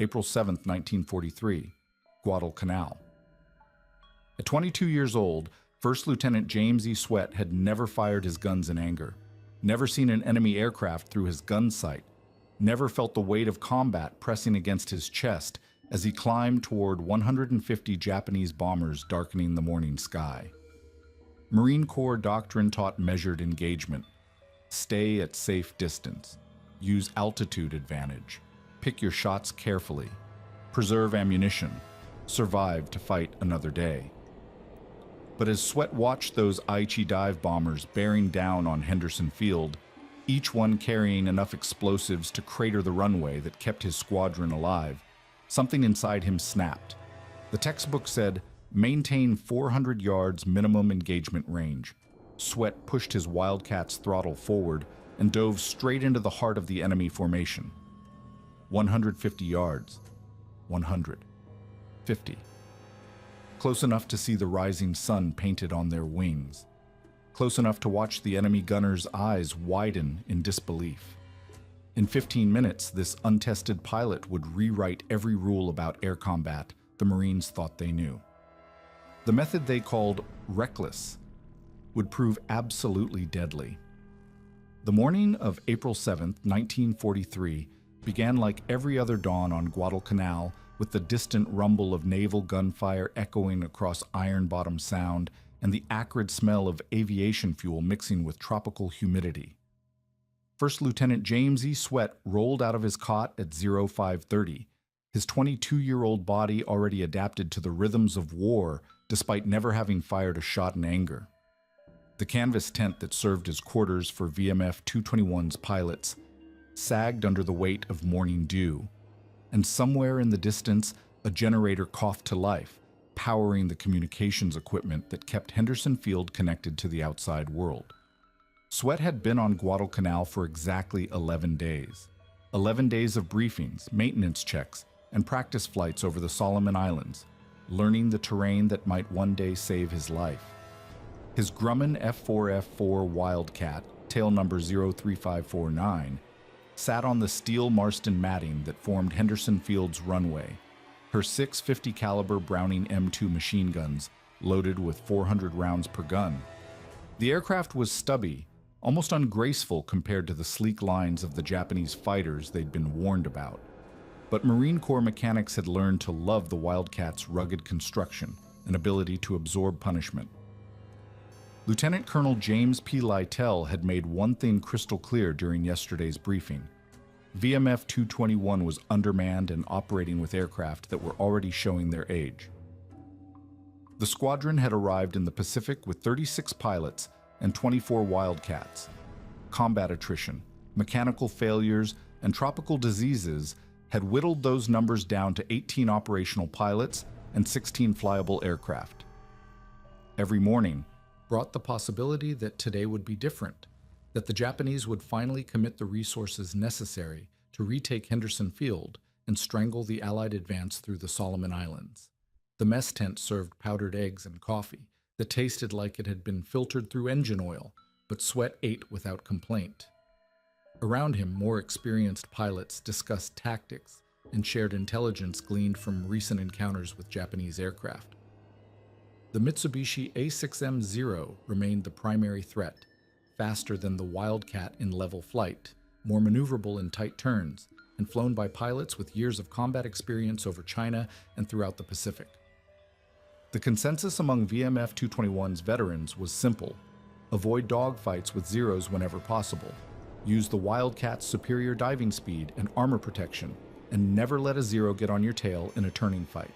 April 7, 1943, Guadalcanal. At 22 years old, First Lieutenant James E. Sweat had never fired his guns in anger, never seen an enemy aircraft through his gun sight, never felt the weight of combat pressing against his chest as he climbed toward 150 Japanese bombers darkening the morning sky. Marine Corps doctrine taught measured engagement. Stay at safe distance. Use altitude advantage. Pick your shots carefully. Preserve ammunition. Survive to fight another day. But as Sweat watched those Aichi dive bombers bearing down on Henderson Field, each one carrying enough explosives to crater the runway that kept his squadron alive, something inside him snapped. The textbook said, maintain 400 yards minimum engagement range. Sweat pushed his Wildcat's throttle forward and dove straight into the heart of the enemy formation. 150 yards. 100. 50. Close enough to see the rising sun painted on their wings. Close enough to watch the enemy gunner's eyes widen in disbelief. In 15 minutes, this untested pilot would rewrite every rule about air combat the Marines thought they knew. The method they called reckless would prove absolutely deadly. The morning of April 7, 1943, began like every other dawn on Guadalcanal, with the distant rumble of naval gunfire echoing across Iron Bottom Sound and the acrid smell of aviation fuel mixing with tropical humidity. First Lieutenant James E. Sweat rolled out of his cot at 0530, his 22-year-old body already adapted to the rhythms of war despite never having fired a shot in anger. The canvas tent that served as quarters for VMF 221's pilots sagged under the weight of morning dew, and somewhere in the distance, a generator coughed to life, powering the communications equipment that kept Henderson Field connected to the outside world. Sweat had been on Guadalcanal for exactly 11 days. 11 days of briefings, maintenance checks, and practice flights over the Solomon Islands, learning the terrain that might one day save his life. His Grumman F4F4 Wildcat, tail number 03549, sat on the steel Marston matting that formed Henderson Field's runway, her 650 caliber Browning M2 machine guns loaded with 400 rounds per gun. The aircraft was stubby, almost ungraceful compared to the sleek lines of the Japanese fighters they'd been warned about. But Marine Corps mechanics had learned to love the Wildcat's rugged construction and ability to absorb punishment. Lieutenant Colonel James P. Lytle had made one thing crystal clear during yesterday's briefing. VMF 221 was undermanned and operating with aircraft that were already showing their age. The squadron had arrived in the Pacific with 36 pilots and 24 Wildcats. Combat attrition, mechanical failures, and tropical diseases had whittled those numbers down to 18 operational pilots and 16 flyable aircraft. Every morning brought the possibility that today would be different, that the Japanese would finally commit the resources necessary to retake Henderson Field and strangle the Allied advance through the Solomon Islands. The mess tent served powdered eggs and coffee that tasted like it had been filtered through engine oil, but Sweat ate without complaint. Around him, more experienced pilots discussed tactics and shared intelligence gleaned from recent encounters with Japanese aircraft. The Mitsubishi A6M0 remained the primary threat, faster than the Wildcat in level flight, more maneuverable in tight turns, and flown by pilots with years of combat experience over China and throughout the Pacific. The consensus among VMF 221's veterans was simple: avoid dogfights with Zeros whenever possible, use the Wildcat's superior diving speed and armor protection, and never let a Zero get on your tail in a turning fight.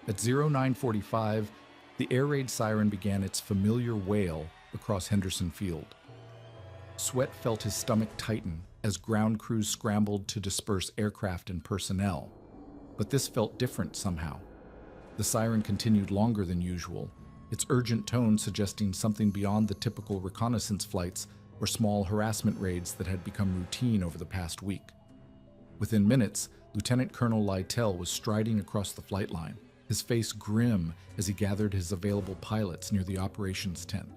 At 0945, the air raid siren began its familiar wail across Henderson Field. Sweat felt his stomach tighten as ground crews scrambled to disperse aircraft and personnel, but this felt different somehow. The siren continued longer than usual, its urgent tone suggesting something beyond the typical reconnaissance flights or small harassment raids that had become routine over the past week. Within minutes, Lieutenant Colonel Lytle was striding across the flight line, his face grim as he gathered his available pilots near the operations tent.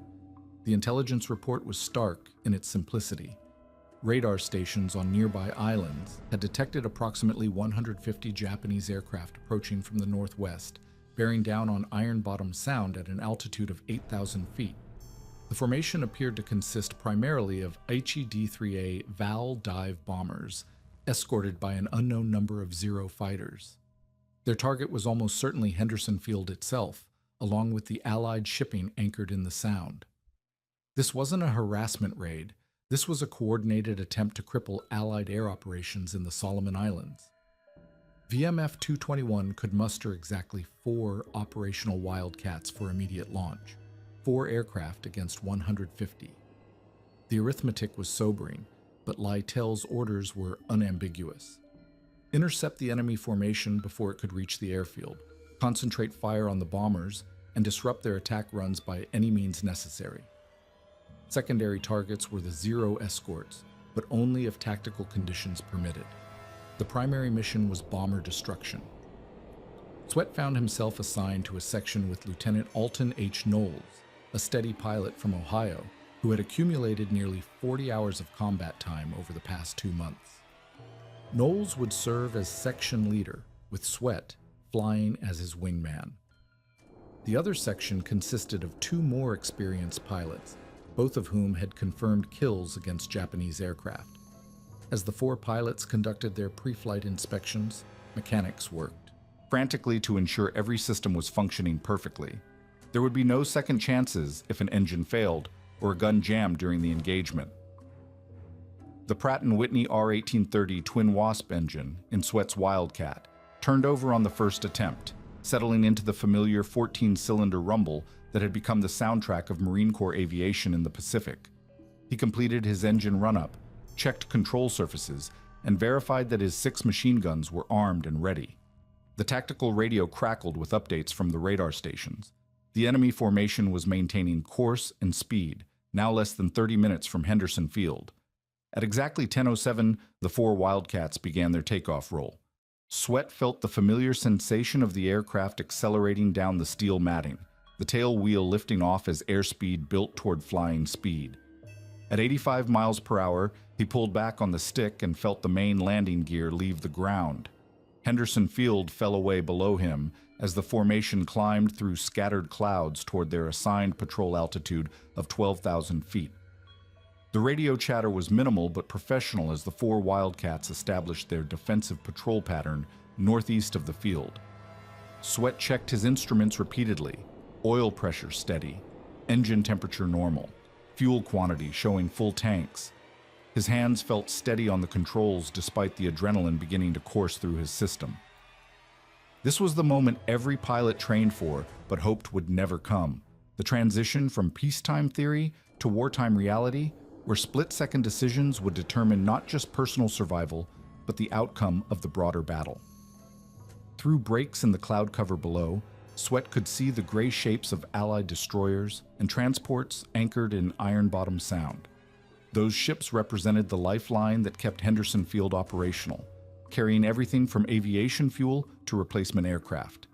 The intelligence report was stark in its simplicity. Radar stations on nearby islands had detected approximately 150 Japanese aircraft approaching from the northwest, bearing down on Iron Bottom Sound at an altitude of 8,000 feet. The formation appeared to consist primarily of Aichi D-3A Val dive bombers, escorted by an unknown number of Zero fighters. Their target was almost certainly Henderson Field itself, along with the Allied shipping anchored in the Sound. This wasn't a harassment raid. This was a coordinated attempt to cripple Allied air operations in the Solomon Islands. VMF 221 could muster exactly 4 operational Wildcats for immediate launch, 4 aircraft against 150. The arithmetic was sobering, but Lytell's orders were unambiguous. Intercept the enemy formation before it could reach the airfield, concentrate fire on the bombers, and disrupt their attack runs by any means necessary. Secondary targets were the Zero escorts, but only if tactical conditions permitted. The primary mission was bomber destruction. Sweat found himself assigned to a section with Lieutenant Alton H. Knowles, a steady pilot from Ohio who had accumulated nearly 40 hours of combat time over the past 2 months. Knowles would serve as section leader, with Sweat flying as his wingman. The other section consisted of 2 more experienced pilots, both of whom had confirmed kills against Japanese aircraft. As the 4 pilots conducted their pre-flight inspections, mechanics worked frantically to ensure every system was functioning perfectly. There would be no second chances if an engine failed or a gun jammed during the engagement. The Pratt & Whitney R1830 Twin Wasp engine in Sweat's Wildcat turned over on the first attempt, settling into the familiar 14-cylinder rumble that had become the soundtrack of Marine Corps aviation in the Pacific. He completed his engine run-up, checked control surfaces, and verified that his 6 machine guns were armed and ready. The tactical radio crackled with updates from the radar stations. The enemy formation was maintaining course and speed, now less than 30 minutes from Henderson Field. At exactly 10:07, the 4 Wildcats began their takeoff roll. Sweat felt the familiar sensation of the aircraft accelerating down the steel matting, the tail wheel lifting off as airspeed built toward flying speed. At 85 miles per hour, he pulled back on the stick and felt the main landing gear leave the ground. Henderson Field fell away below him as the formation climbed through scattered clouds toward their assigned patrol altitude of 12,000 feet. The radio chatter was minimal but professional as the 4 Wildcats established their defensive patrol pattern northeast of the field. Sweat checked his instruments repeatedly, oil pressure steady, engine temperature normal, fuel quantity showing full tanks. His hands felt steady on the controls despite the adrenaline beginning to course through his system. This was the moment every pilot trained for but hoped would never come, the transition from peacetime theory to wartime reality, where split-second decisions would determine not just personal survival, but the outcome of the broader battle. Through breaks in the cloud cover below, Sweat could see the gray shapes of Allied destroyers and transports anchored in Iron Bottom Sound. Those ships represented the lifeline that kept Henderson Field operational, carrying everything from aviation fuel to replacement aircraft.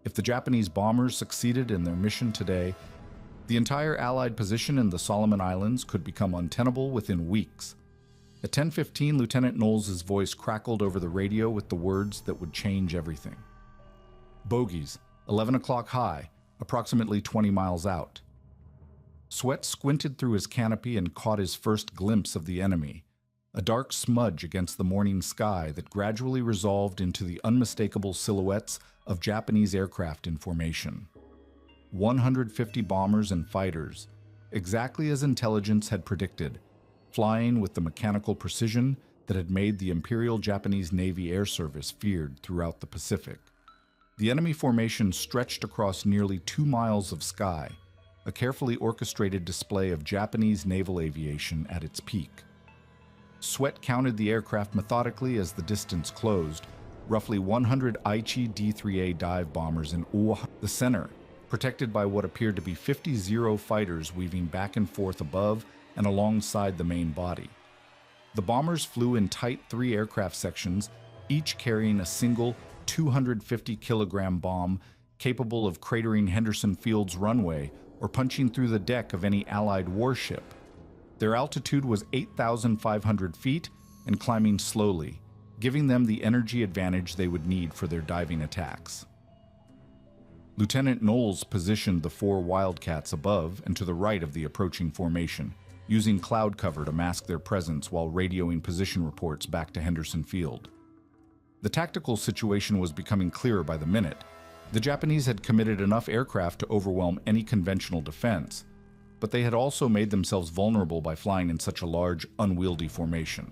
If the Japanese bombers succeeded in their mission today, the entire Allied position in the Solomon Islands could become untenable within weeks. At 10:15, Lieutenant Knowles' voice crackled over the radio with the words that would change everything. Bogies, 11 o'clock high, approximately 20 miles out. Sweat squinted through his canopy and caught his first glimpse of the enemy, a dark smudge against the morning sky that gradually resolved into the unmistakable silhouettes of Japanese aircraft in formation. 150 bombers and fighters, exactly as intelligence had predicted, flying with the mechanical precision that had made the Imperial Japanese Navy Air Service feared throughout the Pacific. The enemy formation stretched across nearly 2 miles of sky, a carefully orchestrated display of Japanese naval aviation at its peak. Sweat counted the aircraft methodically as the distance closed, roughly 100 Aichi D-3A dive bombers in the center, protected by what appeared to be 50 Zero fighters weaving back and forth above and alongside the main body. The bombers flew in tight 3 aircraft sections, each carrying a single 250-kilogram bomb capable of cratering Henderson Field's runway or punching through the deck of any Allied warship. Their altitude was 8,500 feet and climbing slowly, giving them the energy advantage they would need for their diving attacks. Lieutenant Knowles positioned the 4 Wildcats above and to the right of the approaching formation, using cloud cover to mask their presence while radioing position reports back to Henderson Field. The tactical situation was becoming clearer by the minute. The Japanese had committed enough aircraft to overwhelm any conventional defense, but they had also made themselves vulnerable by flying in such a large, unwieldy formation.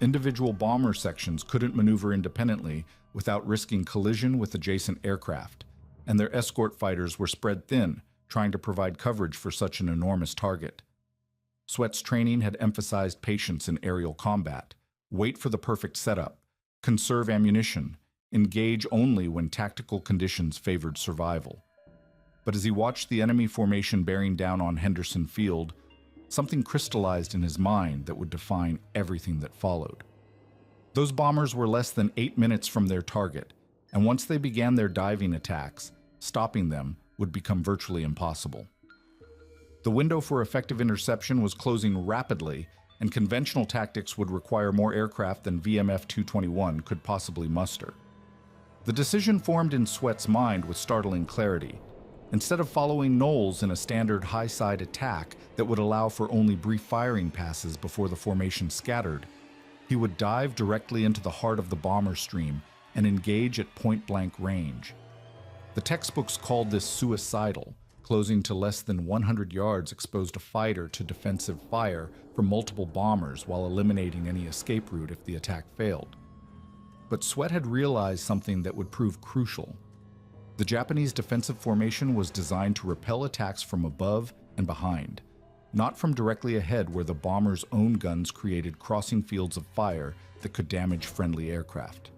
Individual bomber sections couldn't maneuver independently without risking collision with adjacent aircraft, and their escort fighters were spread thin, trying to provide coverage for such an enormous target. Sweat's training had emphasized patience in aerial combat, wait for the perfect setup, conserve ammunition, engage only when tactical conditions favored survival. But as he watched the enemy formation bearing down on Henderson Field, something crystallized in his mind that would define everything that followed. Those bombers were less than 8 minutes from their target, and once they began their diving attacks, stopping them would become virtually impossible. The window for effective interception was closing rapidly, and conventional tactics would require more aircraft than VMF-221 could possibly muster. The decision formed in Sweat's mind with startling clarity. Instead of following Knowles in a standard high-side attack that would allow for only brief firing passes before the formation scattered, he would dive directly into the heart of the bomber stream and engage at point-blank range. The textbooks called this suicidal, closing to less than 100 yards exposed a fighter to defensive fire from multiple bombers while eliminating any escape route if the attack failed. But Sweat had realized something that would prove crucial. The Japanese defensive formation was designed to repel attacks from above and behind, not from directly ahead where the bombers' own guns created crossing fields of fire that could damage friendly aircraft.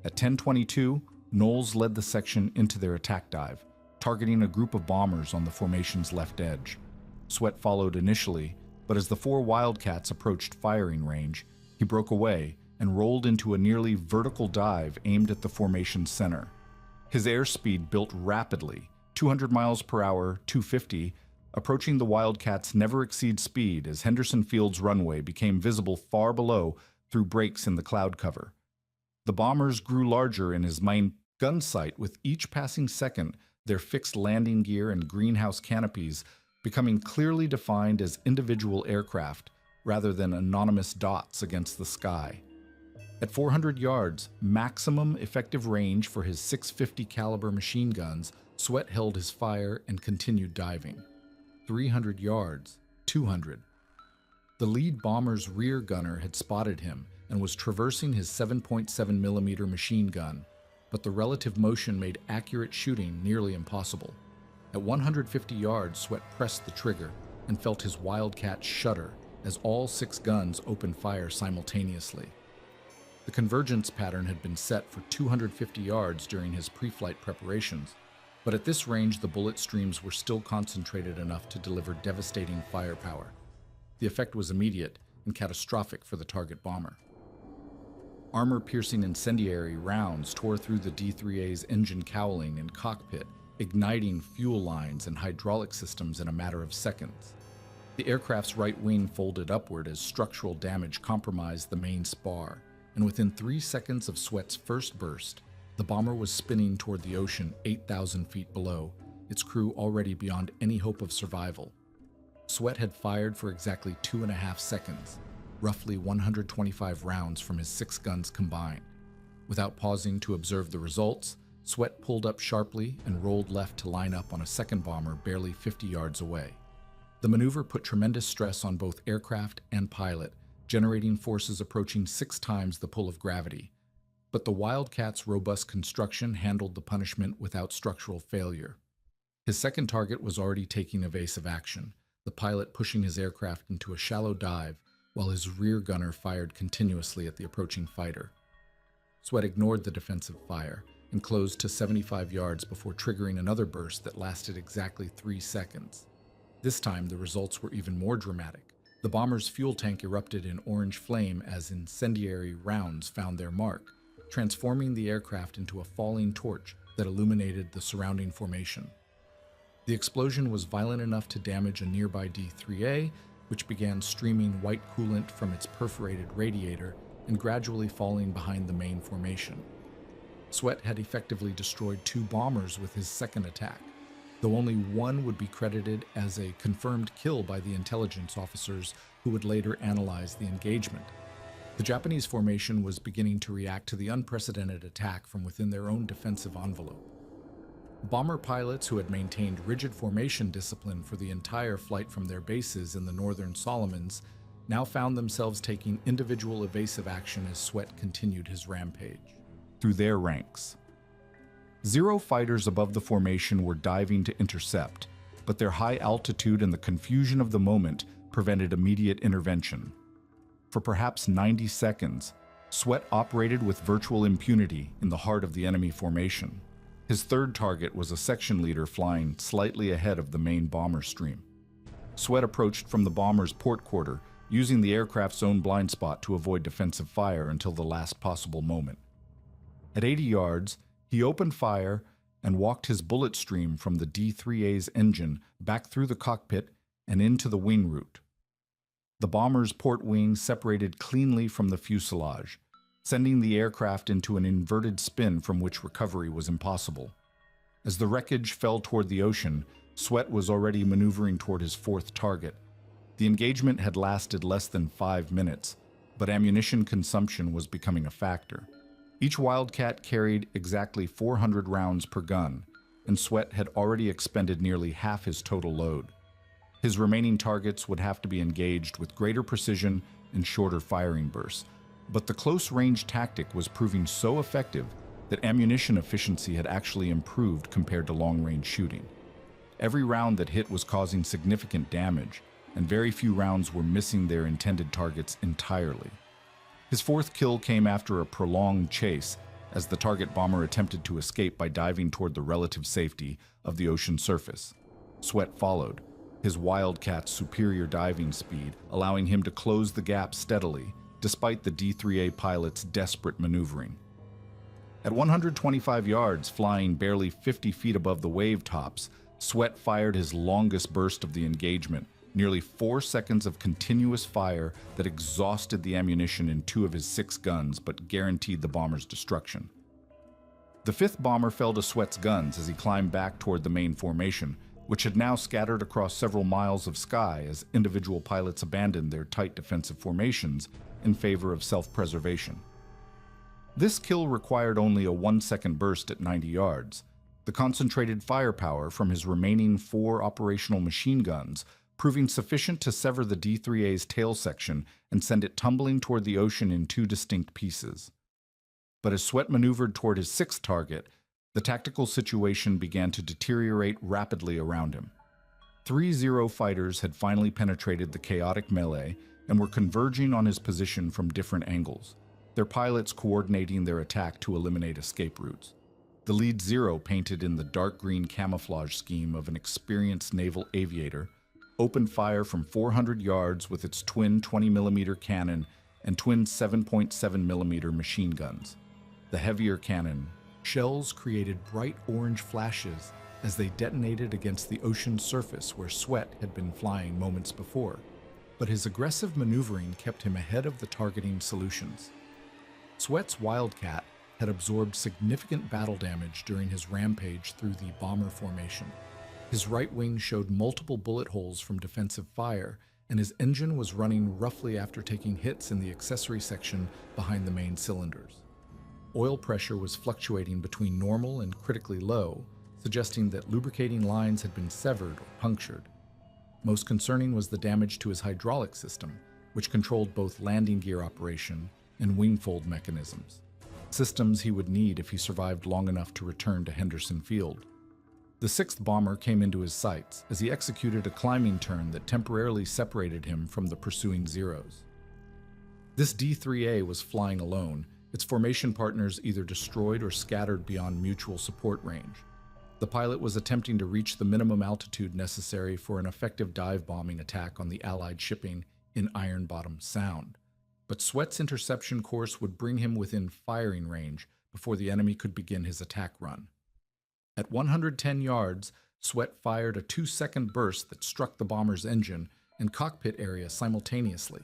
At 10:22, Knowles led the section into their attack dive, targeting a group of bombers on the formation's left edge. Sweat followed initially, but as the 4 Wildcats approached firing range, he broke away and rolled into a nearly vertical dive aimed at the formation's center. His airspeed built rapidly, 200 miles per hour, 250, approaching the Wildcats' never-exceed speed as Henderson Field's runway became visible far below through breaks in the cloud cover. The bombers grew larger in his main gun sight with each passing second, their fixed landing gear and greenhouse canopies becoming clearly defined as individual aircraft rather than anonymous dots against the sky. At 400 yards, maximum effective range for his .650 caliber machine guns, Sweat held his fire and continued diving. 300 yards, 200. The lead bomber's rear gunner had spotted him and was traversing his 7.7mm machine gun, but the relative motion made accurate shooting nearly impossible. At 150 yards, Sweat pressed the trigger and felt his Wildcat shudder as all 6 guns opened fire simultaneously. The convergence pattern had been set for 250 yards during his pre-flight preparations, but at this range the bullet streams were still concentrated enough to deliver devastating firepower. The effect was immediate and catastrophic for the target bomber. Armor-piercing incendiary rounds tore through the D-3A's engine cowling and cockpit, igniting fuel lines and hydraulic systems in a matter of seconds. The aircraft's right wing folded upward as structural damage compromised the main spar, and within 3 seconds of Sweat's first burst, the bomber was spinning toward the ocean 8,000 feet below, its crew already beyond any hope of survival. Sweat had fired for exactly 2.5 seconds, roughly 125 rounds from his 6 guns combined. Without pausing to observe the results, Sweat pulled up sharply and rolled left to line up on a second bomber barely 50 yards away. The maneuver put tremendous stress on both aircraft and pilot, generating forces approaching 6 times the pull of gravity. But the Wildcat's robust construction handled the punishment without structural failure. His second target was already taking evasive action, the pilot pushing his aircraft into a shallow dive while his rear gunner fired continuously at the approaching fighter. Sweat ignored the defensive fire and closed to 75 yards before triggering another burst that lasted exactly 3 seconds. This time, the results were even more dramatic. The bomber's fuel tank erupted in orange flame as incendiary rounds found their mark, transforming the aircraft into a falling torch that illuminated the surrounding formation. The explosion was violent enough to damage a nearby D-3A which began streaming white coolant from its perforated radiator and gradually falling behind the main formation. Sweat had effectively destroyed 2 bombers with his second attack, though only one would be credited as a confirmed kill by the intelligence officers who would later analyze the engagement. The Japanese formation was beginning to react to the unprecedented attack from within their own defensive envelope. Bomber pilots who had maintained rigid formation discipline for the entire flight from their bases in the northern Solomons now found themselves taking individual evasive action as Sweat continued his rampage through their ranks. 0 fighters above the formation were diving to intercept, but their high altitude and the confusion of the moment prevented immediate intervention. For perhaps 90 seconds, Sweat operated with virtual impunity in the heart of the enemy formation. His third target was a section leader flying slightly ahead of the main bomber stream. Sweat approached from the bomber's port quarter, using the aircraft's own blind spot to avoid defensive fire until the last possible moment. At 80 yards, he opened fire and walked his bullet stream from the D-3A's engine back through the cockpit and into the wing root. The bomber's port wing separated cleanly from the fuselage, sending the aircraft into an inverted spin from which recovery was impossible. As the wreckage fell toward the ocean, Sweat was already maneuvering toward his 4th target. The engagement had lasted less than 5 minutes, but ammunition consumption was becoming a factor. Each Wildcat carried exactly 400 rounds per gun, and Sweat had already expended nearly half his total load. His remaining targets would have to be engaged with greater precision and shorter firing bursts, but the close-range tactic was proving so effective that ammunition efficiency had actually improved compared to long-range shooting. Every round that hit was causing significant damage, and very few rounds were missing their intended targets entirely. His 4th kill came after a prolonged chase as the target bomber attempted to escape by diving toward the relative safety of the ocean surface. Sweat followed, his Wildcat's superior diving speed allowing him to close the gap steadily, despite the D-3A pilot's desperate maneuvering. At 125 yards, flying barely 50 feet above the wave tops, Sweat fired his longest burst of the engagement, nearly 4 seconds of continuous fire that exhausted the ammunition in 2 of his 6 guns but guaranteed the bomber's destruction. The 5th bomber fell to Sweat's guns as he climbed back toward the main formation, which had now scattered across several miles of sky as individual pilots abandoned their tight defensive formations in favor of self-preservation. This kill required only a 1-second burst at 90 yards. The concentrated firepower from his remaining 4 operational machine guns proving sufficient to sever the D-3A's tail section and send it tumbling toward the ocean in 2 distinct pieces. But as Sweat maneuvered toward his 6th target, the tactical situation began to deteriorate rapidly around him. 3 Zero fighters had finally penetrated the chaotic melee and were converging on his position from different angles, their pilots coordinating their attack to eliminate escape routes. The lead Zero, painted in the dark green camouflage scheme of an experienced naval aviator, opened fire from 400 yards with its twin 20mm cannon and twin 7.7mm machine guns. The heavier cannon shells created bright orange flashes as they detonated against the ocean surface where Sweat had been flying moments before, but his aggressive maneuvering kept him ahead of the targeting solutions. Sweat's Wildcat had absorbed significant battle damage during his rampage through the bomber formation. His right wing showed multiple bullet holes from defensive fire, and his engine was running roughly after taking hits in the accessory section behind the main cylinders. Oil pressure was fluctuating between normal and critically low, suggesting that lubricating lines had been severed or punctured. Most concerning was the damage to his hydraulic system, which controlled both landing gear operation and wingfold mechanisms, systems he would need if he survived long enough to return to Henderson Field. The 6th bomber came into his sights as he executed a climbing turn that temporarily separated him from the pursuing Zeros. This D-3A was flying alone, its formation partners either destroyed or scattered beyond mutual support range. The pilot was attempting to reach the minimum altitude necessary for an effective dive bombing attack on the Allied shipping in Iron Bottom Sound, but Sweat's interception course would bring him within firing range before the enemy could begin his attack run. At 110 yards, Sweat fired a 2-second burst that struck the bomber's engine and cockpit area simultaneously.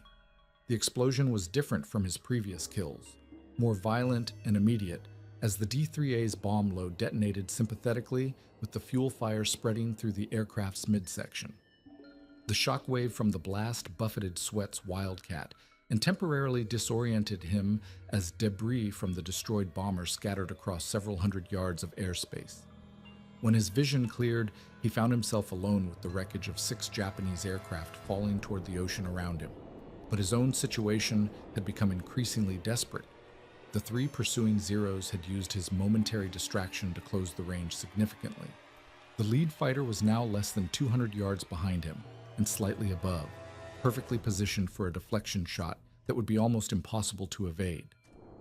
The explosion was different from his previous kills, more violent and immediate, as the D-3A's bomb load detonated sympathetically with the fuel fire spreading through the aircraft's midsection. The shockwave from the blast buffeted Sweat's Wildcat and temporarily disoriented him as debris from the destroyed bomber scattered across several hundred yards of airspace. When his vision cleared, he found himself alone with the wreckage of 6 Japanese aircraft falling toward the ocean around him. But his own situation had become increasingly desperate. The 3 pursuing Zeros had used his momentary distraction to close the range significantly. The lead fighter was now less than 200 yards behind him and slightly above, perfectly positioned for a deflection shot that would be almost impossible to evade.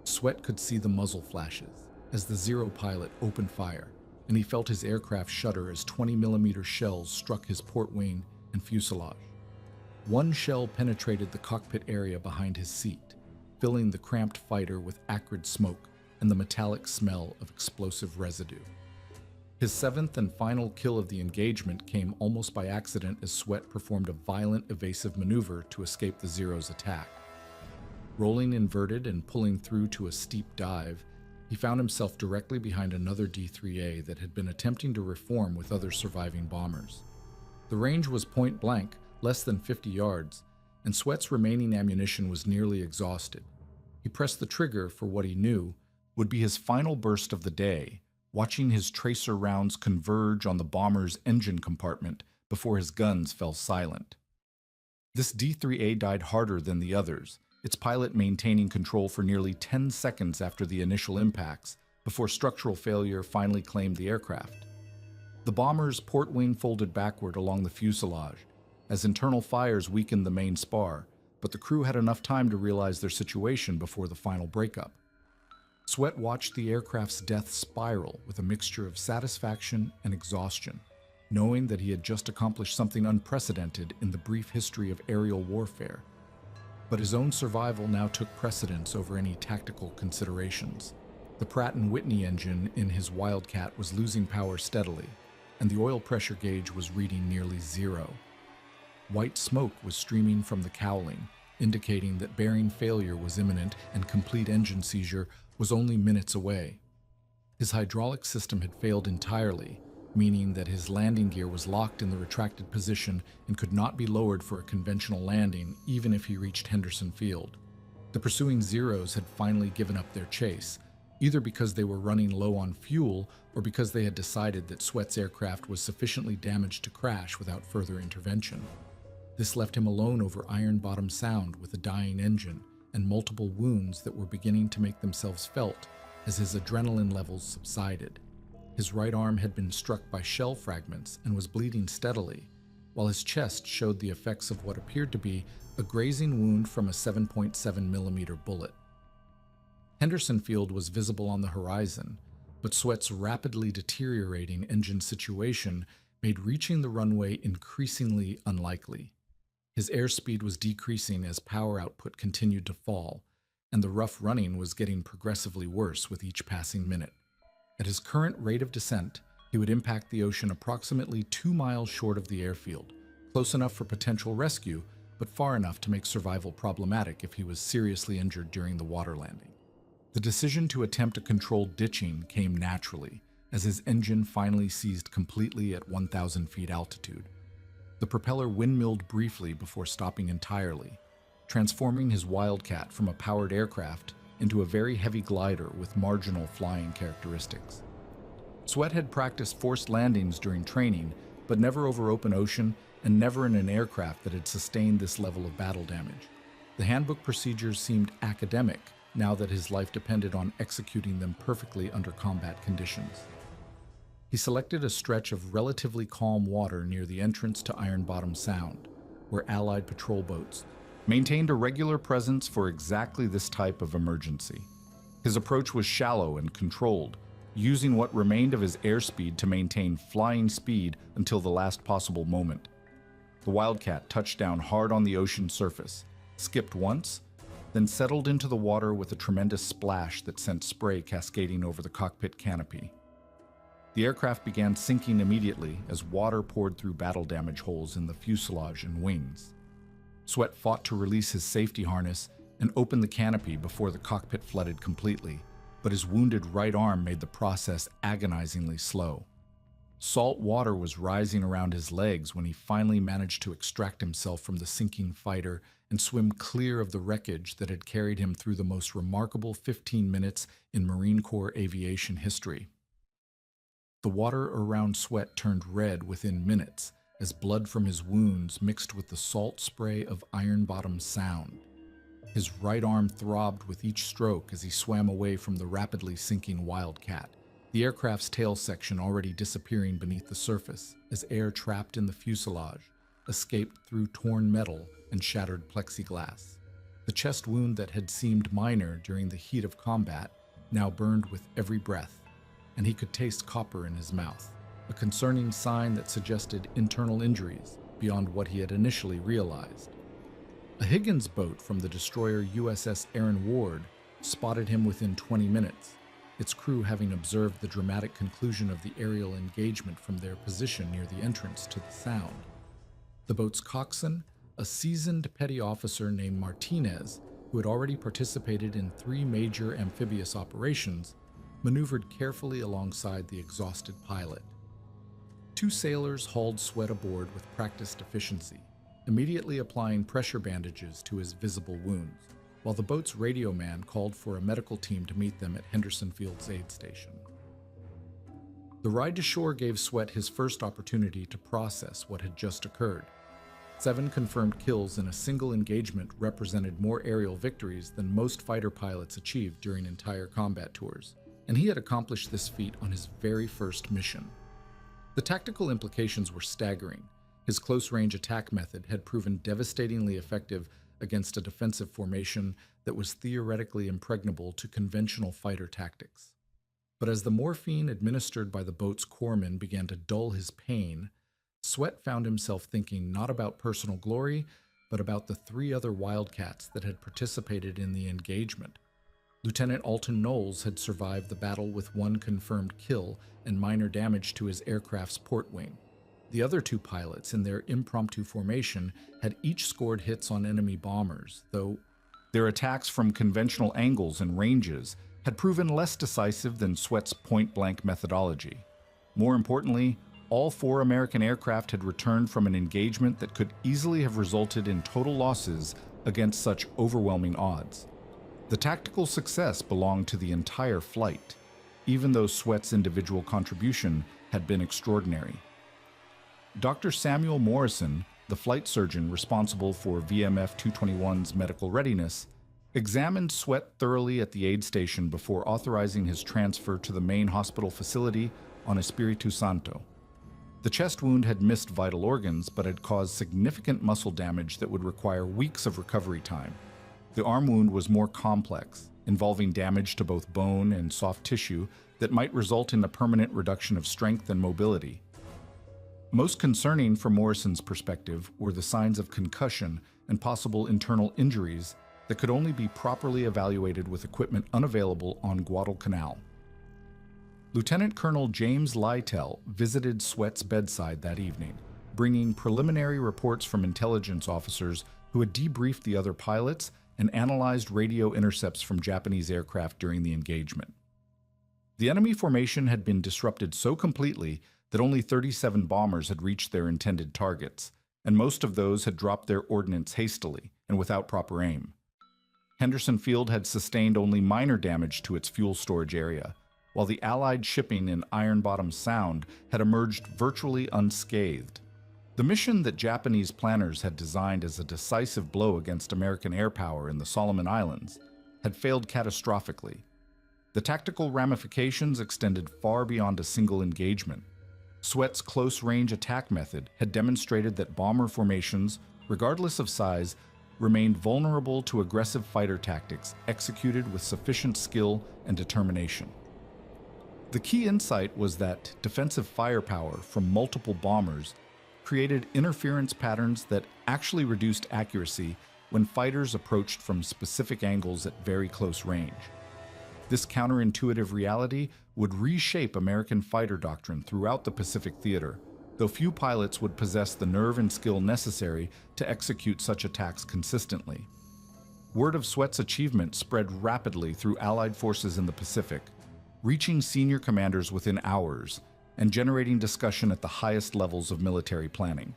Sweat could see the muzzle flashes as the Zero pilot opened fire, and he felt his aircraft shudder as 20mm shells struck his port wing and fuselage. One shell penetrated the cockpit area behind his seat, filling the cramped fighter with acrid smoke and the metallic smell of explosive residue. His 7th and final kill of the engagement came almost by accident as Sweat performed a violent evasive maneuver to escape the Zero's attack. Rolling inverted and pulling through to a steep dive, he found himself directly behind another D-3A that had been attempting to reform with other surviving bombers. The range was point blank, less than 50 yards, and Sweat's remaining ammunition was nearly exhausted. He pressed the trigger for what he knew would be his final burst of the day, watching his tracer rounds converge on the bomber's engine compartment before his guns fell silent. This D-3A died harder than the others, its pilot maintaining control for nearly 10 seconds after the initial impacts, before structural failure finally claimed the aircraft. The bomber's port wing folded backward along the fuselage, as internal fires weakened the main spar, but the crew had enough time to realize their situation before the final breakup. Sweat watched the aircraft's death spiral with a mixture of satisfaction and exhaustion, knowing that he had just accomplished something unprecedented in the brief history of aerial warfare. But his own survival now took precedence over any tactical considerations. The Pratt & Whitney engine in his Wildcat was losing power steadily, and the oil pressure gauge was reading nearly 0. White smoke was streaming from the cowling, indicating that bearing failure was imminent and complete engine seizure was only minutes away. His hydraulic system had failed entirely, meaning that his landing gear was locked in the retracted position and could not be lowered for a conventional landing even if he reached Henderson Field. The pursuing Zeros had finally given up their chase, either because they were running low on fuel or because they had decided that Sweat's aircraft was sufficiently damaged to crash without further intervention. This left him alone over Iron Bottom Sound with a dying engine and multiple wounds that were beginning to make themselves felt as his adrenaline levels subsided. His right arm had been struck by shell fragments and was bleeding steadily, while his chest showed the effects of what appeared to be a grazing wound from a 7.7mm bullet. Henderson Field was visible on the horizon, but Sweat's rapidly deteriorating engine situation made reaching the runway increasingly unlikely. His airspeed was decreasing as power output continued to fall, and the rough running was getting progressively worse with each passing minute. At his current rate of descent, he would impact the ocean approximately 2 miles short of the airfield, close enough for potential rescue, but far enough to make survival problematic if he was seriously injured during the water landing. The decision to attempt a controlled ditching came naturally, as his engine finally ceased completely at 1,000 feet altitude. The propeller windmilled briefly before stopping entirely, transforming his Wildcat from a powered aircraft into a very heavy glider with marginal flying characteristics. Sweat had practiced forced landings during training, but never over open ocean and never in an aircraft that had sustained this level of battle damage. The handbook procedures seemed academic now that his life depended on executing them perfectly under combat conditions. He selected a stretch of relatively calm water near the entrance to Iron Bottom Sound, where Allied patrol boats maintained a regular presence for exactly this type of emergency. His approach was shallow and controlled, using what remained of his airspeed to maintain flying speed until the last possible moment. The Wildcat touched down hard on the ocean surface, skipped once, then settled into the water with a tremendous splash that sent spray cascading over the cockpit canopy. The aircraft began sinking immediately as water poured through battle damage holes in the fuselage and wings. Sweat fought to release his safety harness and open the canopy before the cockpit flooded completely, but his wounded right arm made the process agonizingly slow. Salt water was rising around his legs when he finally managed to extract himself from the sinking fighter and swim clear of the wreckage that had carried him through the most remarkable 15 minutes in Marine Corps aviation history. The water around Sweat turned red within minutes as blood from his wounds mixed with the salt spray of Iron Bottom's sound. His right arm throbbed with each stroke as he swam away from the rapidly sinking Wildcat, the aircraft's tail section already disappearing beneath the surface as air trapped in the fuselage escaped through torn metal and shattered plexiglass. The chest wound that had seemed minor during the heat of combat now burned with every breath, and he could taste copper in his mouth, a concerning sign that suggested internal injuries beyond what he had initially realized. A Higgins boat from the destroyer USS Aaron Ward spotted him within 20 minutes, its crew having observed the dramatic conclusion of the aerial engagement from their position near the entrance to the Sound. The boat's coxswain, a seasoned petty officer named Martinez, who had already participated in 3 major amphibious operations, maneuvered carefully alongside the exhausted pilot. 2 sailors hauled Sweat aboard with practiced efficiency, immediately applying pressure bandages to his visible wounds, while the boat's radio man called for a medical team to meet them at Henderson Field's aid station. The ride to shore gave Sweat his first opportunity to process what had just occurred. 7 confirmed kills in a single engagement represented more aerial victories than most fighter pilots achieved during entire combat tours, and he had accomplished this feat on his very first mission. The tactical implications were staggering. His close-range attack method had proven devastatingly effective against a defensive formation that was theoretically impregnable to conventional fighter tactics. But as the morphine administered by the boat's corpsman began to dull his pain, Sweat found himself thinking not about personal glory, but about the 3 other Wildcats that had participated in the engagement. Lieutenant Alton Knowles had survived the battle with 1 confirmed kill and minor damage to his aircraft's port wing. The other 2 pilots in their impromptu formation had each scored hits on enemy bombers, though their attacks from conventional angles and ranges had proven less decisive than Sweat's point-blank methodology. More importantly, all 4 American aircraft had returned from an engagement that could easily have resulted in total losses against such overwhelming odds. The tactical success belonged to the entire flight, even though Sweat's individual contribution had been extraordinary. Dr. Samuel Morrison, the flight surgeon responsible for VMF 221's medical readiness, examined Sweat thoroughly at the aid station before authorizing his transfer to the main hospital facility on Espiritu Santo. The chest wound had missed vital organs, but had caused significant muscle damage that would require weeks of recovery time. The arm wound was more complex, involving damage to both bone and soft tissue that might result in a permanent reduction of strength and mobility. Most concerning from Morrison's perspective were the signs of concussion and possible internal injuries that could only be properly evaluated with equipment unavailable on Guadalcanal. Lieutenant Colonel James Lytell visited Sweat's bedside that evening, bringing preliminary reports from intelligence officers who had debriefed the other pilots and analyzed radio intercepts from Japanese aircraft during the engagement. The enemy formation had been disrupted so completely that only 37 bombers had reached their intended targets, and most of those had dropped their ordnance hastily and without proper aim. Henderson Field had sustained only minor damage to its fuel storage area, while the Allied shipping in Iron Bottom Sound had emerged virtually unscathed. The mission that Japanese planners had designed as a decisive blow against American air power in the Solomon Islands had failed catastrophically. The tactical ramifications extended far beyond a single engagement. Sweat's close-range attack method had demonstrated that bomber formations, regardless of size, remained vulnerable to aggressive fighter tactics executed with sufficient skill and determination. The key insight was that defensive firepower from multiple bombers created interference patterns that actually reduced accuracy when fighters approached from specific angles at very close range. This counterintuitive reality would reshape American fighter doctrine throughout the Pacific theater, though few pilots would possess the nerve and skill necessary to execute such attacks consistently. Word of Sweat's achievement spread rapidly through Allied forces in the Pacific, reaching senior commanders within hours and generating discussion at the highest levels of military planning.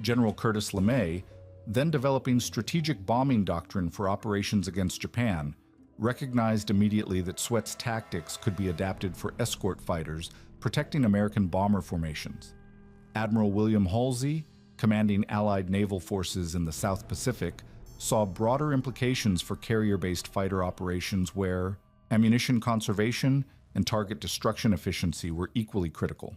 General Curtis LeMay, then developing strategic bombing doctrine for operations against Japan, recognized immediately that Sweat's tactics could be adapted for escort fighters protecting American bomber formations. Admiral William Halsey, commanding Allied naval forces in the South Pacific, saw broader implications for carrier-based fighter operations where ammunition conservation and target destruction efficiency were equally critical.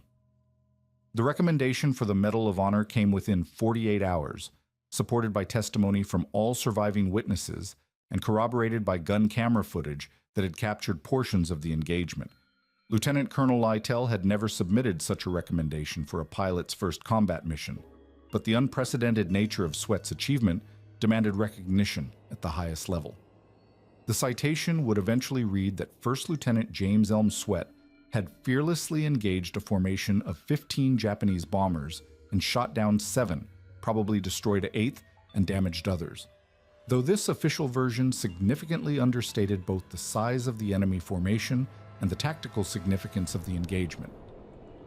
The recommendation for the Medal of Honor came within 48 hours, supported by testimony from all surviving witnesses and corroborated by gun camera footage that had captured portions of the engagement. Lieutenant Colonel Lytle had never submitted such a recommendation for a pilot's first combat mission, but the unprecedented nature of Sweat's achievement demanded recognition at the highest level. The citation would eventually read that First Lieutenant James Elm Sweat had fearlessly engaged a formation of 15 Japanese bombers and shot down 7, probably destroyed an 8th and damaged others. Though this official version significantly understated both the size of the enemy formation and the tactical significance of the engagement.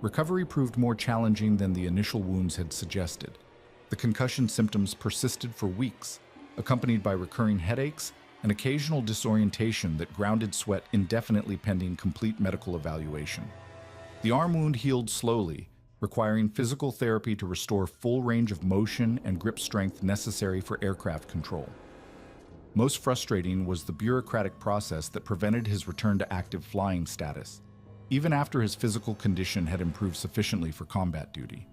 Recovery proved more challenging than the initial wounds had suggested. The concussion symptoms persisted for weeks, accompanied by recurring headaches and occasional disorientation that grounded Sweat indefinitely pending complete medical evaluation. The arm wound healed slowly, requiring physical therapy to restore full range of motion and grip strength necessary for aircraft control. Most frustrating was the bureaucratic process that prevented his return to active flying status, even after his physical condition had improved sufficiently for combat duty.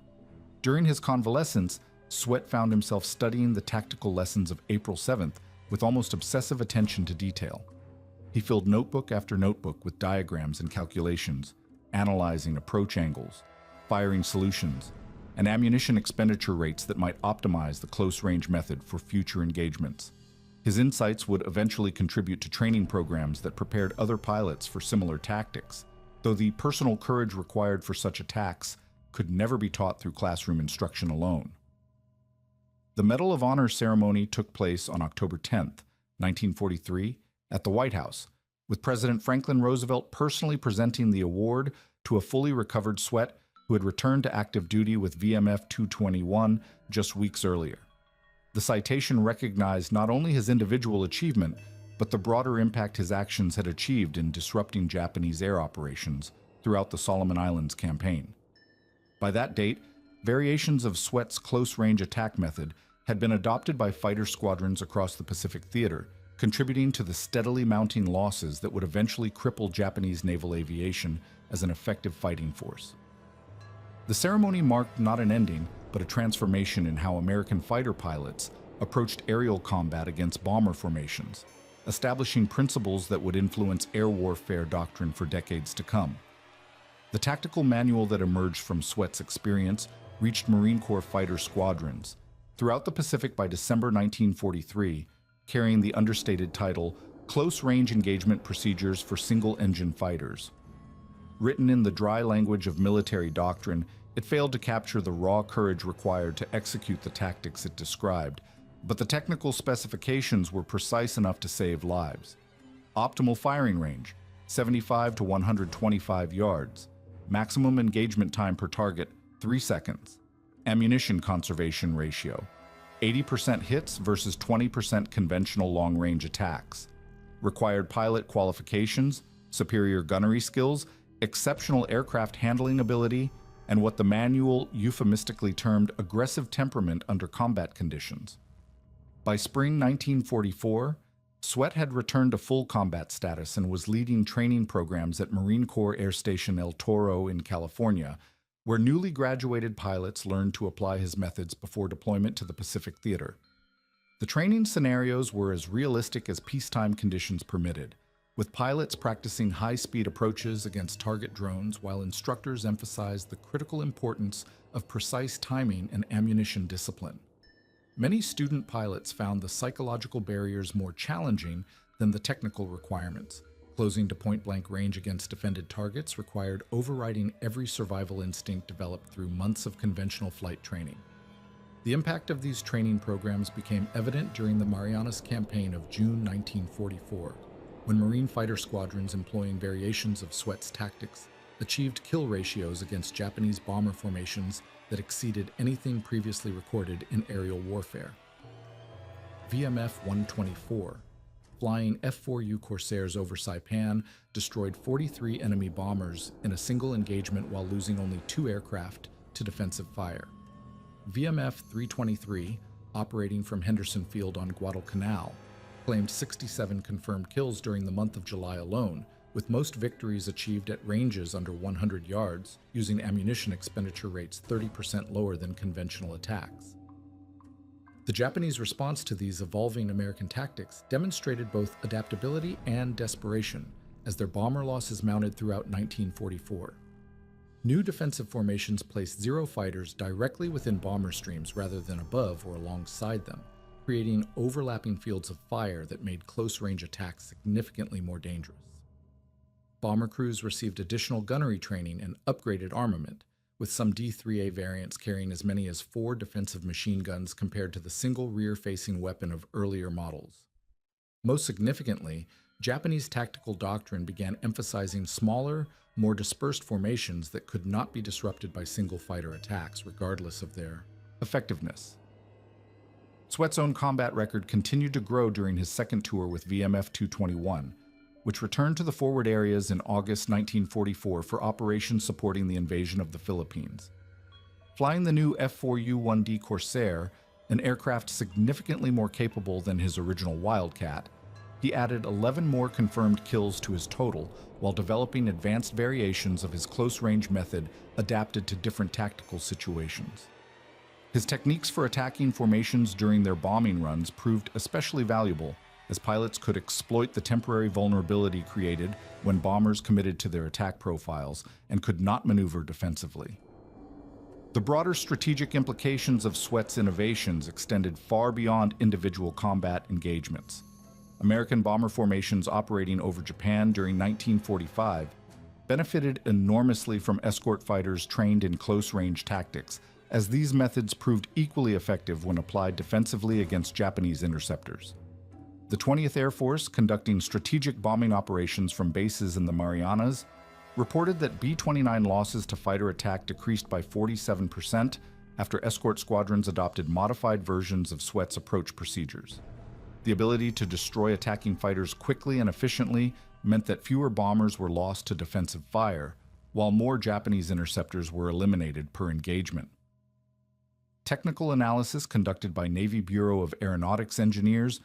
During his convalescence, Sweat found himself studying the tactical lessons of April 7th with almost obsessive attention to detail. He filled notebook after notebook with diagrams and calculations, analyzing approach angles, firing solutions, and ammunition expenditure rates that might optimize the close-range method for future engagements. His insights would eventually contribute to training programs that prepared other pilots for similar tactics, though the personal courage required for such attacks could never be taught through classroom instruction alone. The Medal of Honor ceremony took place on October 10, 1943, at the White House, with President Franklin Roosevelt personally presenting the award to a fully recovered Sweat who had returned to active duty with VMF 221 just weeks earlier. The citation recognized not only his individual achievement, but the broader impact his actions had achieved in disrupting Japanese air operations throughout the Solomon Islands campaign. By that date, variations of Sweat's close-range attack method had been adopted by fighter squadrons across the Pacific Theater, contributing to the steadily mounting losses that would eventually cripple Japanese naval aviation as an effective fighting force. The ceremony marked not an ending, but a transformation in how American fighter pilots approached aerial combat against bomber formations, establishing principles that would influence air warfare doctrine for decades to come. The tactical manual that emerged from Sweat's experience reached Marine Corps fighter squadrons throughout the Pacific by December 1943, carrying the understated title, Close-Range Engagement Procedures for Single-Engine Fighters. Written in the dry language of military doctrine, it failed to capture the raw courage required to execute the tactics it described, but the technical specifications were precise enough to save lives. Optimal firing range, 75 to 125 yards. Maximum engagement time per target, 3 seconds. Ammunition conservation ratio, 80% hits versus 20% conventional long-range attacks. Required pilot qualifications, superior gunnery skills, exceptional aircraft handling ability, and what the manual euphemistically termed aggressive temperament under combat conditions. By spring 1944, Sweat had returned to full combat status and was leading training programs at Marine Corps Air Station El Toro in California, where newly graduated pilots learned to apply his methods before deployment to the Pacific Theater. The training scenarios were as realistic as peacetime conditions permitted, with pilots practicing high-speed approaches against target drones while instructors emphasized the critical importance of precise timing and ammunition discipline. Many student pilots found the psychological barriers more challenging than the technical requirements, Closing to point-blank range against defended targets required overriding every survival instinct developed through months of conventional flight training. The impact of these training programs became evident during the Marianas Campaign of June 1944, when Marine fighter squadrons employing variations of Sweat's tactics achieved kill ratios against Japanese bomber formations that exceeded anything previously recorded in aerial warfare. VMF-124, flying F-4U Corsairs over Saipan, destroyed 43 enemy bombers in a single engagement while losing only 2 aircraft to defensive fire. VMF-323, operating from Henderson Field on Guadalcanal, claimed 67 confirmed kills during the month of July alone, with most victories achieved at ranges under 100 yards, using ammunition expenditure rates 30% lower than conventional attacks. The Japanese response to these evolving American tactics demonstrated both adaptability and desperation, as their bomber losses mounted throughout 1944. New defensive formations placed Zero fighters directly within bomber streams rather than above or alongside them, creating overlapping fields of fire that made close-range attacks significantly more dangerous. Bomber crews received additional gunnery training and upgraded armament, with some D-3A variants carrying as many as 4 defensive machine guns compared to the single rear-facing weapon of earlier models. Most significantly, Japanese tactical doctrine began emphasizing smaller, more dispersed formations that could not be disrupted by single-fighter attacks, regardless of their effectiveness. Sweat's own combat record continued to grow during his second tour with VMF-221, which returned to the forward areas in August 1944 for operations supporting the invasion of the Philippines. Flying the new F-4U-1D Corsair, an aircraft significantly more capable than his original Wildcat, he added 11 more confirmed kills to his total while developing advanced variations of his close-range method adapted to different tactical situations. His techniques for attacking formations during their bombing runs proved especially valuable, as pilots could exploit the temporary vulnerability created when bombers committed to their attack profiles and could not maneuver defensively. The broader strategic implications of Sweat's innovations extended far beyond individual combat engagements. American bomber formations operating over Japan during 1945 benefited enormously from escort fighters trained in close-range tactics, as these methods proved equally effective when applied defensively against Japanese interceptors. The 20th Air Force, conducting strategic bombing operations from bases in the Marianas, reported that B-29 losses to fighter attack decreased by 47% after escort squadrons adopted modified versions of Sweat's approach procedures. The ability to destroy attacking fighters quickly and efficiently meant that fewer bombers were lost to defensive fire, while more Japanese interceptors were eliminated per engagement. Technical analysis conducted by Navy Bureau of Aeronautics engineers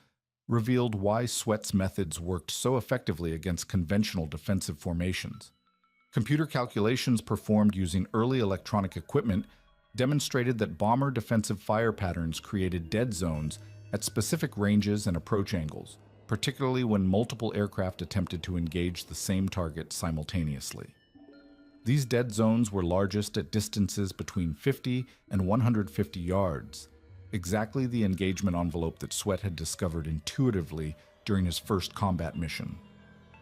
revealed why Sweat's methods worked so effectively against conventional defensive formations. Computer calculations performed using early electronic equipment demonstrated that bomber defensive fire patterns created dead zones at specific ranges and approach angles, particularly when multiple aircraft attempted to engage the same target simultaneously. These dead zones were largest at distances between 50 and 150 yards, exactly the engagement envelope that Sweat had discovered intuitively during his first combat mission.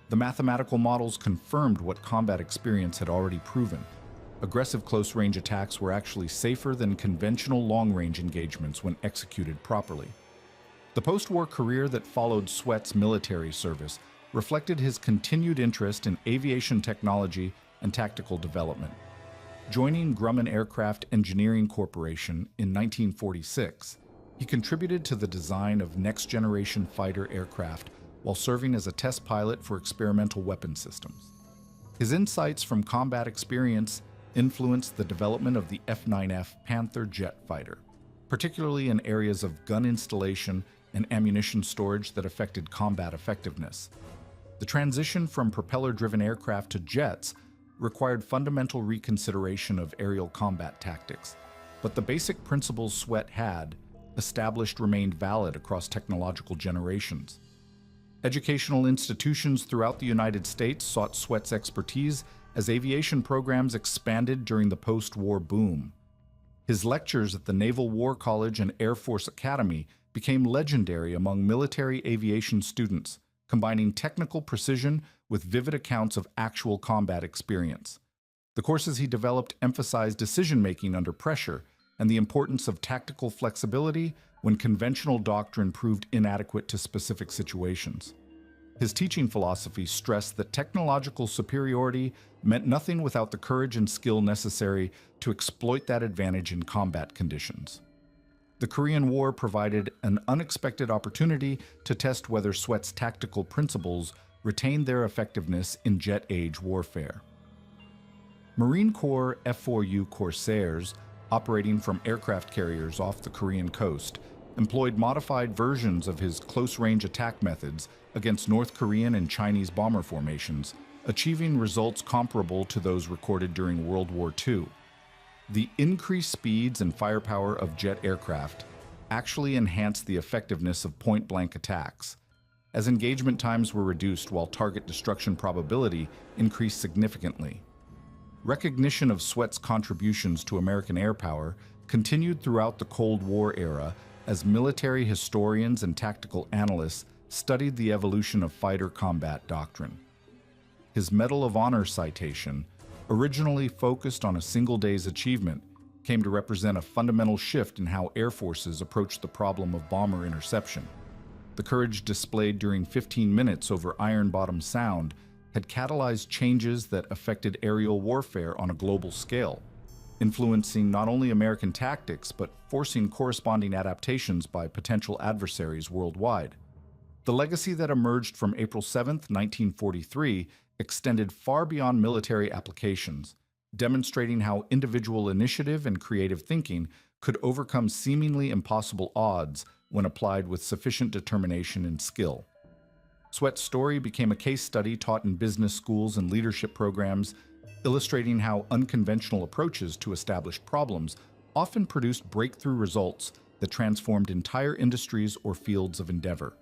The mathematical models confirmed what combat experience had already proven. Aggressive close-range attacks were actually safer than conventional long-range engagements when executed properly. The post-war career that followed Sweat's military service reflected his continued interest in aviation technology and tactical development. Joining Grumman Aircraft Engineering Corporation in 1946, he contributed to the design of next-generation fighter aircraft while serving as a test pilot for experimental weapon systems. His insights from combat experience influenced the development of the F-9F Panther jet fighter, particularly in areas of gun installation and ammunition storage that affected combat effectiveness. The transition from propeller-driven aircraft to jets required fundamental reconsideration of aerial combat tactics, but the basic principles Sweat had established remained valid across technological generations. Educational institutions throughout the United States sought Sweat's expertise as aviation programs expanded during the post-war boom. His lectures at the Naval War College and Air Force Academy became legendary among military aviation students, combining technical precision with vivid accounts of actual combat experience. The courses he developed emphasized decision-making under pressure and the importance of tactical flexibility when conventional doctrine proved inadequate to specific situations. His teaching philosophy stressed that technological superiority meant nothing without the courage and skill necessary to exploit that advantage in combat conditions. The Korean War provided an unexpected opportunity to test whether Sweat's tactical principles retained their effectiveness in jet-age warfare. Marine Corps F-4U Corsairs, operating from aircraft carriers off the Korean coast, employed modified versions of his close-range attack methods against North Korean and Chinese bomber formations, achieving results comparable to those recorded during World War II. The increased speeds and firepower of jet aircraft actually enhanced the effectiveness of point-blank attacks, as engagement times were reduced while target destruction probability increased significantly. Recognition of Sweat's contributions to American air power continued throughout the Cold War era as military historians and tactical analysts studied the evolution of fighter combat doctrine. His Medal of Honor citation, originally focused on a single day's achievement, came to represent a fundamental shift in how air forces approached the problem of bomber interception. The courage displayed during 15 minutes over Iron Bottom Sound had catalyzed changes that affected aerial warfare on a global scale, influencing not only American tactics but forcing corresponding adaptations by potential adversaries worldwide. The legacy that emerged from April 7, 1943, extended far beyond military applications, demonstrating how individual initiative and creative thinking could overcome seemingly impossible odds when applied with sufficient determination and skill. Sweat's story became a case study taught in business schools and leadership programs, illustrating how unconventional approaches to established problems often produced breakthrough results that transformed entire industries or fields of endeavor.